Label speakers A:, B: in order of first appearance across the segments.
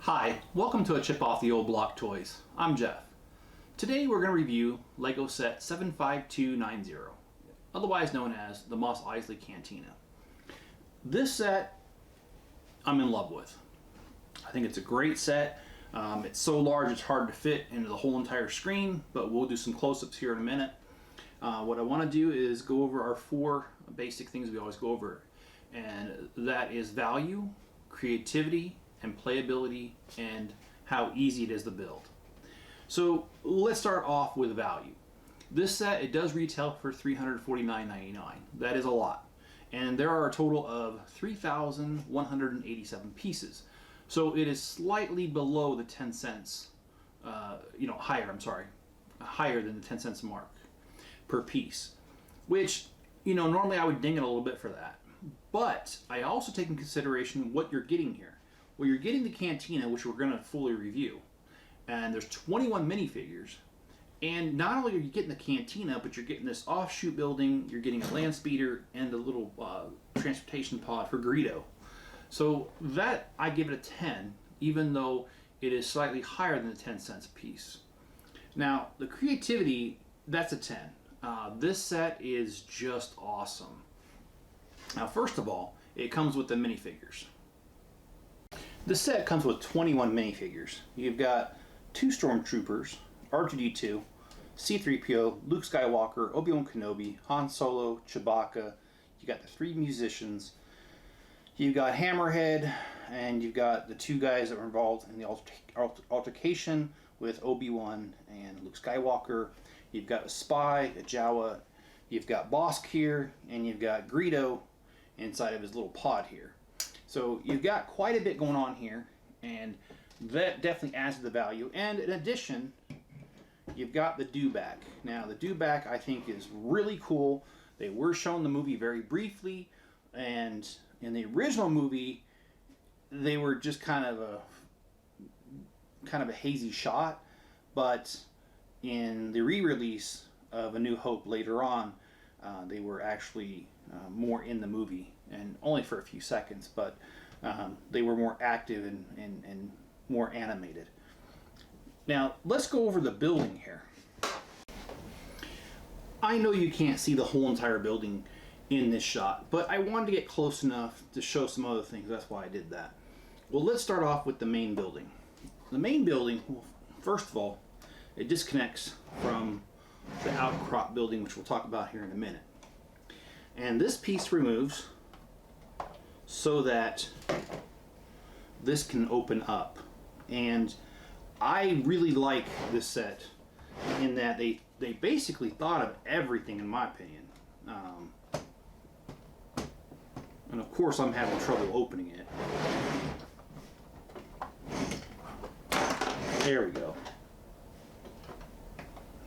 A: Hi, welcome to a Chip Off the Old Block Toys. I'm Jeff. Today we're going to review LEGO set 75290, otherwise known as the Mos Eisley Cantina. This set I'm in love with. I think it's a great set. It's so large it's hard to fit into the whole entire screen, but we'll do some close-ups here in a minute. What I want to do is go over our four basic things we always go over, and that is value, creativity, and playability, and how easy it is to build. So let's start off with value. This set, it does retail for $349.99. That is a lot. And there are a total of 3,187 pieces. So it is slightly below the 10 cents, higher than the 10 cents mark per piece. Which, normally I would ding it a little bit for that. But I also take in consideration what you're getting here. Well, you're getting the Cantina, which we're going to fully review. And there's 21 minifigures. And not only are you getting the Cantina, but you're getting this offshoot building, you're getting a land speeder, and a little transportation pod for Greedo. So that, I give it a 10, even though it is slightly higher than the 10 cents a piece. Now, the creativity, that's a 10. This set is just awesome. Now, first of all, it comes with the minifigures. This set comes with 21 minifigures. You've got 2 Stormtroopers, R2-D2, C-3PO, Luke Skywalker, Obi-Wan Kenobi, Han Solo, Chewbacca. You got the 3 musicians. You've got Hammerhead, and you've got the 2 guys that were involved in the altercation with Obi-Wan and Luke Skywalker. You've got a spy, a Jawa. You've got Bosk here, and you've got Greedo inside of his little pod here. So you've got quite a bit going on here, and that definitely adds to the value. And in addition, you've got the dewback. Now, the dewback I think is really cool. They were shown the movie very briefly, and in the original movie, they were just kind of a hazy shot. But in the re-release of A New Hope later on, they were actually more in the movie, and only for a few seconds, but they were more active and more animated. Now, let's go over the building here. I know you can't see the whole entire building in this shot, but I wanted to get close enough to show some other things. That's why I did that. Well, let's start off with the main building. The main building, well, first of all, it disconnects from the outcrop building, which we'll talk about here in a minute. And this piece removes so that this can open up. And I really like this set in that they basically thought of everything, in my opinion. And of course I'm having trouble opening it. There we go.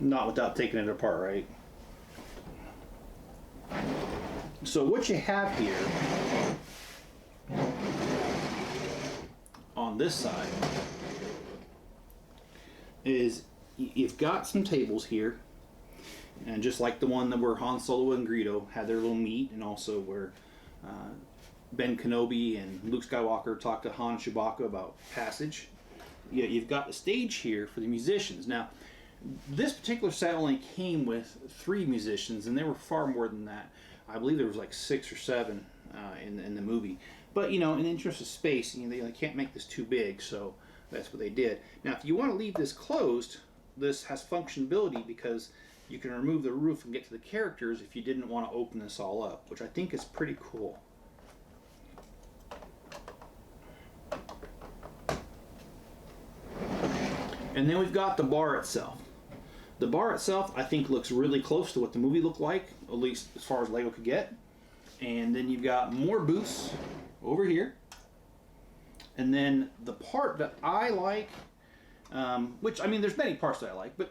A: Not without taking it apart, right? So what you have here on this side is you've got some tables here, and just like the one that where Han Solo and Greedo had their little meet, and also where Ben Kenobi and Luke Skywalker talked to Han and Chewbacca about passage. You've got the stage here for the musicians. Now, this particular set only came with 3 musicians, and there were far more than that. I believe there was like 6 or 7 in the movie. But, in the interest of space, they can't make this too big, so that's what they did. Now, if you want to leave this closed, this has functionality because you can remove the roof and get to the characters if you didn't want to open this all up, which I think is pretty cool. And then we've got the bar itself. The bar itself, I think, looks really close to what the movie looked like, at least as far as LEGO could get. And then you've got more booths over here. And then the part that I like, which, there's many parts that I like, but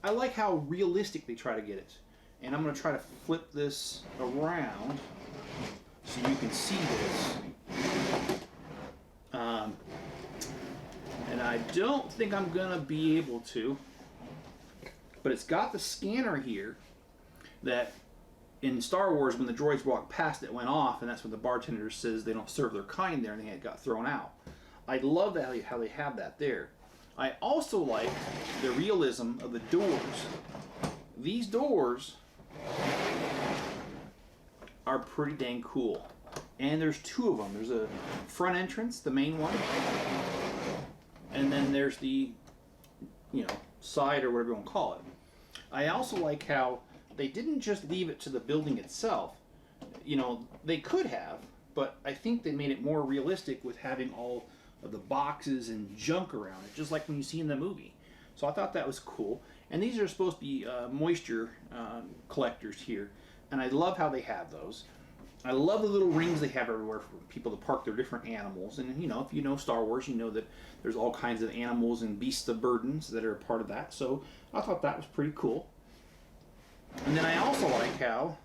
A: I like how realistic they try to get it. And I'm going to try to flip this around so you can see this. And I don't think I'm going to be able to, but it's got the scanner here that in Star Wars, when the droids walked past, it went off, and that's when the bartender says they don't serve their kind there, and it got thrown out. I love that how they have that there. I also like the realism of the doors. These doors are pretty dang cool. And there's two of them. There's a front entrance, the main one, and then there's the, side or whatever you want to call it. I also like how they didn't just leave it to the building itself. They could have, but I think they made it more realistic with having all of the boxes and junk around it, just like when you see in the movie. So I thought that was cool. And these are supposed to be moisture collectors here, and I love how they have those. I love the little rings they have everywhere for people to park their different animals. And if you know Star Wars, you know that there's all kinds of animals and beasts of burdens that are a part of that. So I thought that was pretty cool. And then I also like how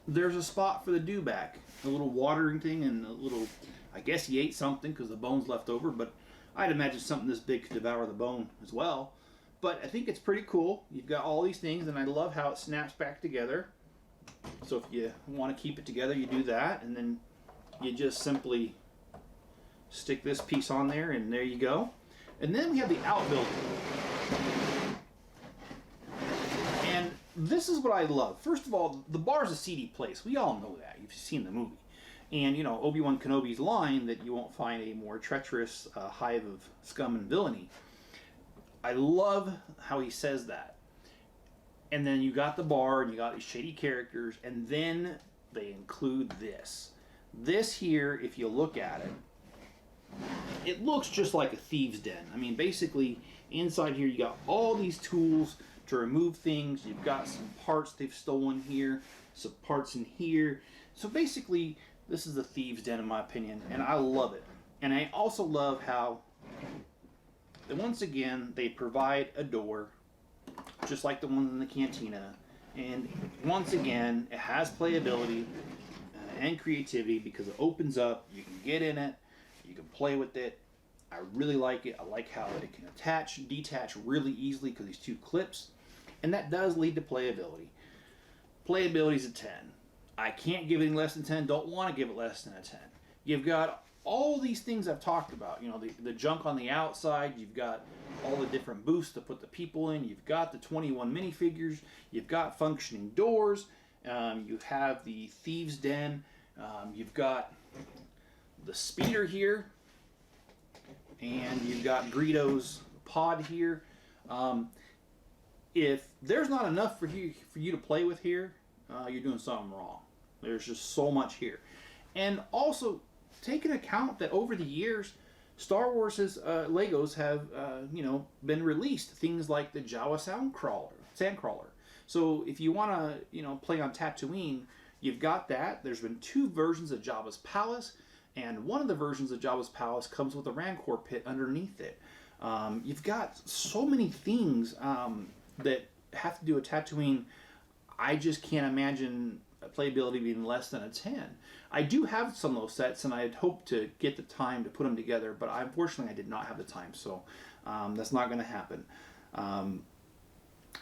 A: there's a spot for the dewback, a little watering thing, and a little, I guess he ate something because the bone's left over, but I'd imagine something this big could devour the bone as well. But I think it's pretty cool. You've got all these things, and I love how it snaps back together. So if you want to keep it together, you do that, and then you just simply stick this piece on there, and there you go. And then we have the outbuilding. And this is what I love. First of all, the bar's a seedy place. We all know that. You've seen the movie. And, Obi-Wan Kenobi's line that you won't find a more treacherous hive of scum and villainy. I love how he says that. And then you got the bar, and you got these shady characters, and then they include this. This here, if you look at it, it looks just like a thieves' den. I mean, basically, inside here you got all these tools to remove things. You've got some parts they've stolen here, some parts in here. So basically, this is a thieves' den in my opinion, and I love it. And I also love how, once again, they provide a door, just like the one in the cantina. And once again, it has playability and creativity because it opens up, you can get in it, you can play with it. I really like it. I like how it can attach and detach really easily because these two clips. And that does lead to playability. Playability is a 10. I can't give it any less than 10. Don't want to give it less than a 10. You've got all these things I've talked about. The junk on the outside. You've got all the different booths to put the people in. You've got the 21 minifigures. You've got functioning doors. You have the thieves' den. You've got the speeder here. And you've got Greedo's pod here. If there's not enough for you to play with here, you're doing something wrong. There's just so much here. And also, take into account that over the years, Star Wars' Legos have, been released. Things like the Jawa Sandcrawler. So if you want to, play on Tatooine, you've got that. There's been 2 versions of Jabba's Palace, and one of the versions of Jabba's Palace comes with a Rancor pit underneath it. You've got so many things that have to do with Tatooine. I just can't imagine playability being less than a 10. I do have some of those sets, and I had hoped to get the time to put them together, but unfortunately I did not have the time, so that's not going to happen.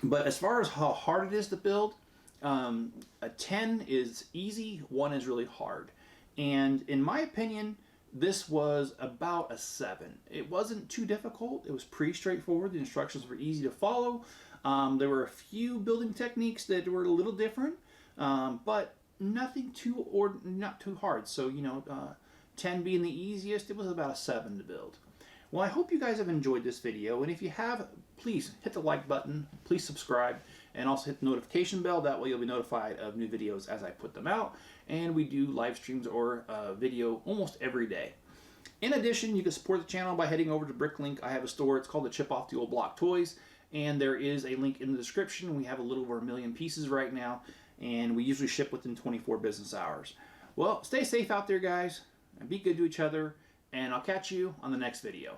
A: But as far as how hard it is to build, a 10 is easy, 1 is really hard. And in my opinion, this was about a 7. It wasn't too difficult. It was pretty straightforward. The instructions were easy to follow. There were a few building techniques that were a little different, but nothing not too hard. So 10 being the easiest, it was about a 7 to build. Well, I hope you guys have enjoyed this video, and if you have, please hit the like button, please subscribe, and also hit the notification bell. That way you'll be notified of new videos as I put them out, and we do live streams or video almost every day. In addition, you can support the channel by heading over to Bricklink. I have a store. It's called the Chip Off the Old Block Toys, and there is a link in the description. We have a little over 1 million pieces right now, and we usually ship within 24 business hours. Well, stay safe out there, guys, and be good to each other, and I'll catch you on the next video.